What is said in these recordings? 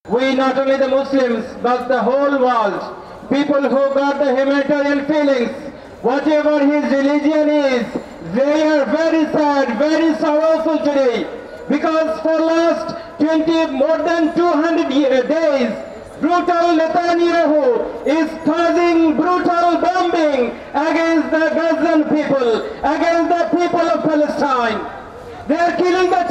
We, not only the Muslims, but the whole world, people who got the humanitarian feelings, whatever his religion is, they are very sad, very sorrowful today. Because for last more than 200 days, brutal Netanyahu is causing brutal bombing against the Gazan people, against the people of Palestine. They are killing the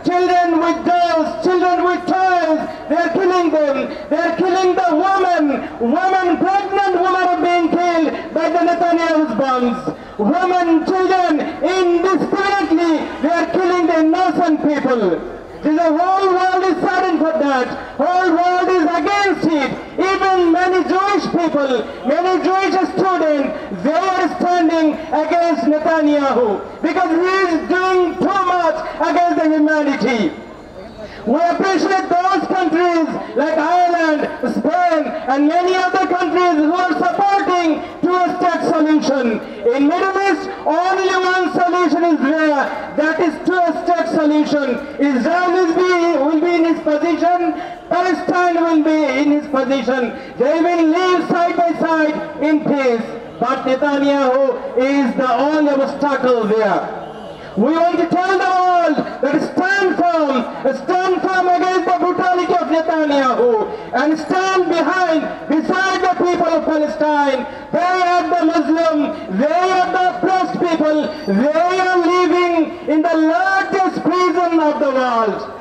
children with dolls, children with toys. They are killing them. They are killing the pregnant women are being killed by the Netanyahu's bombs. Women, children, indiscriminately, they are killing the innocent people. The whole world is saddened for that. Whole world is against it. Even many Jewish people, many Jewish students, they are standing against Netanyahu because he is doing too much against the humanity. We appreciate those countries like Ireland, Spain, and many other countries who are supporting two-state solution. In Middle East, only one solution is there, that is two-state solution. Israel will be in his position, Palestine will be in his position. They will live side by side in peace. But Netanyahu is the only obstacle there. We want to tell the world that stand firm against the brutality of Netanyahu and stand beside the people of Palestine. They are the Muslim, they are the oppressed people, they are living in the largest prison of the world.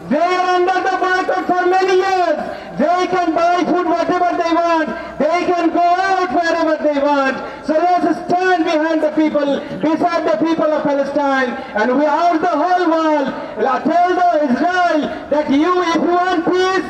They are under the boycott for many years. They can buy food whatever they want. They can go out wherever they want. So let's stand behind the people, beside the people of Palestine. And we urge the whole world, tell the Israel that if you want peace,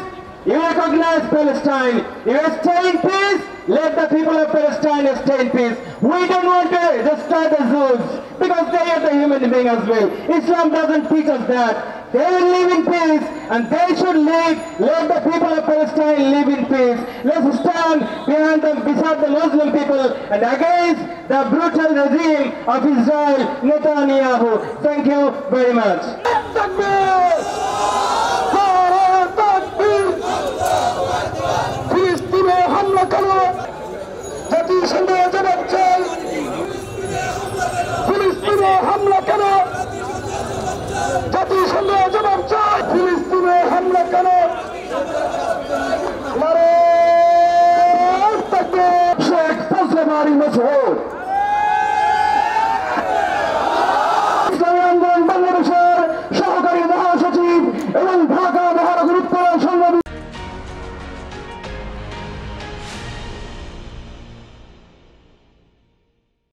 you recognize Palestine. If you stay in peace, let the people of Palestine stay in peace. We don't want to destroy the Jews because they are the human being as well. Islam doesn't teach us that. They will live in peace and they should live. Let the people of Palestine live in peace. Let's stand beside the Muslim people and against the brutal regime of Israel, Netanyahu. Thank you very much. Sheikh Fazl Mari Mas'ud